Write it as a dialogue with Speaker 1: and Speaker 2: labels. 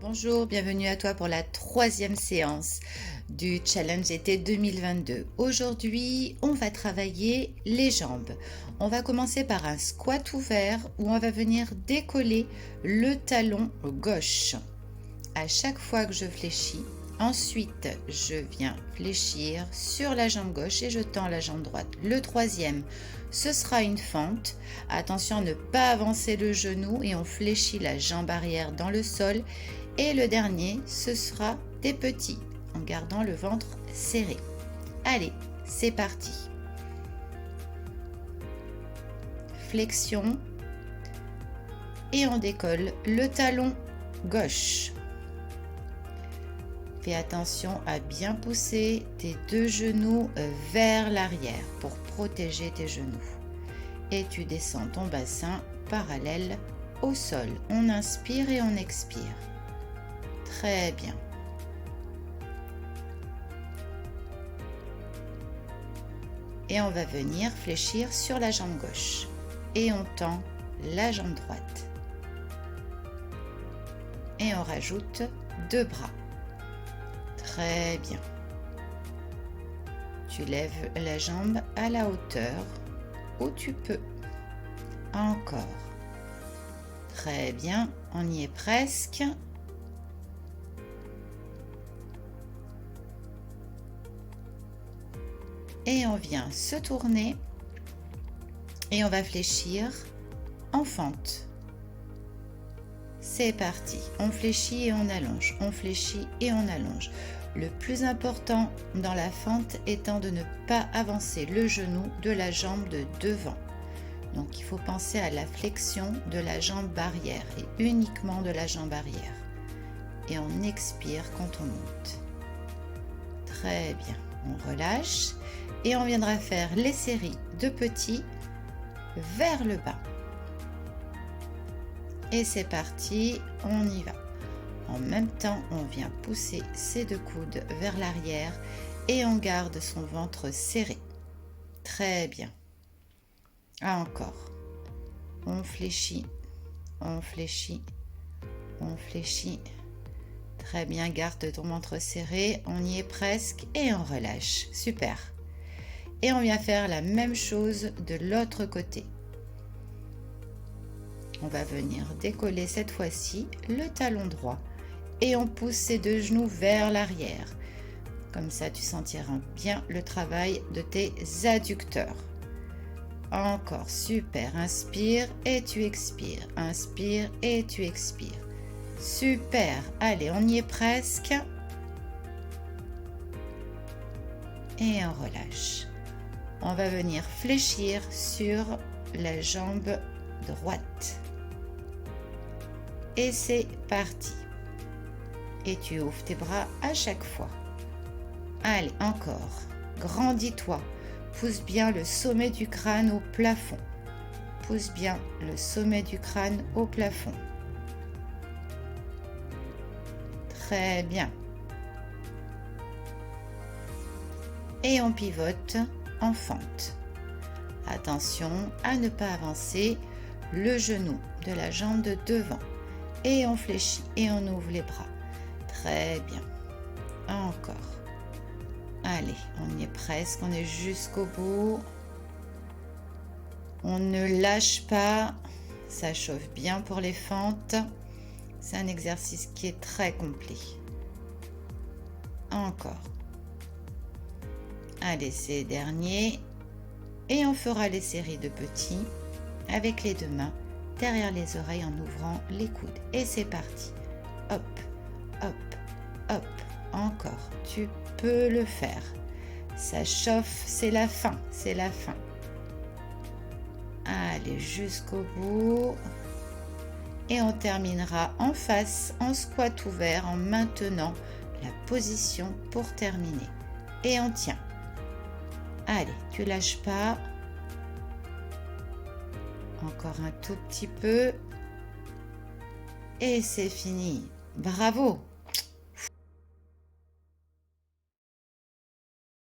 Speaker 1: Bonjour, bienvenue à toi pour la troisième séance du Challenge été 2022. Aujourd'hui, on va travailler les jambes. On va commencer par un squat ouvert où on va venir décoller le talon gauche à chaque fois que je fléchis. Ensuite, je viens fléchir sur la jambe gauche et je tends la jambe droite. Le troisième, ce sera une fente. Attention à ne pas avancer le genou et on fléchit la jambe arrière dans le sol. Et le dernier, ce sera des petits, en gardant le ventre serré. Allez, c'est parti. Flexion. Et on décolle le talon gauche. Fais attention à bien pousser tes deux genoux vers l'arrière pour protéger tes genoux. Et tu descends ton bassin parallèle au sol. On inspire et on expire. Très bien. Et on va venir fléchir sur la jambe gauche. Et on tend la jambe droite. Et on rajoute deux bras. Très bien. Tu lèves la jambe à la hauteur où tu peux. Encore. Très bien, on y est presque. Et on vient se tourner et on va fléchir en fente. C'est parti, on fléchit et on allonge, on fléchit et on allonge. Le plus important dans la fente étant de ne pas avancer le genou de la jambe de devant. Donc il faut penser à la flexion de la jambe arrière et uniquement de la jambe arrière. Et on expire quand on monte. Très bien, on relâche et on viendra faire les séries de petits vers le bas. Et c'est parti, on y va. En même temps, on vient pousser ses deux coudes vers l'arrière et on garde son ventre serré. Très bien. Encore. On fléchit, on fléchit, on fléchit. Très bien, garde ton ventre serré, on y est presque et on relâche. Super. Et on vient faire la même chose de l'autre côté. On va venir décoller cette fois-ci le talon droit et on pousse ses deux genoux vers l'arrière. Comme ça, tu sentiras bien le travail de tes adducteurs. Encore, super. Inspire et tu expires. Inspire et tu expires. Super. Allez, on y est presque. Et on relâche. On va venir fléchir sur la jambe droite. Et c'est parti. Et tu ouvres tes bras à chaque fois. Allez, encore. Grandis-toi. Pousse bien le sommet du crâne au plafond. Pousse bien le sommet du crâne au plafond. Très bien. Et on pivote en fente. Attention à ne pas avancer le genou de la jambe de devant. Et on fléchit et on ouvre les bras. Très bien. Encore. Allez, on y est presque, on est jusqu'au bout. On ne lâche pas. Ça chauffe bien pour les fentes. C'est un exercice qui est très complet. Encore. Allez, c'est dernier. Et on fera les séries de petits avec les deux mains derrière les oreilles en ouvrant les coudes. Et c'est parti. Hop, hop, hop. Encore. Tu peux le faire. Ça chauffe, c'est la fin, c'est la fin. Allez, jusqu'au bout. Et on terminera en face, en squat ouvert, en maintenant la position pour terminer. Et on tient. Allez, tu lâches pas. Encore un tout petit peu. Et c'est fini. Bravo!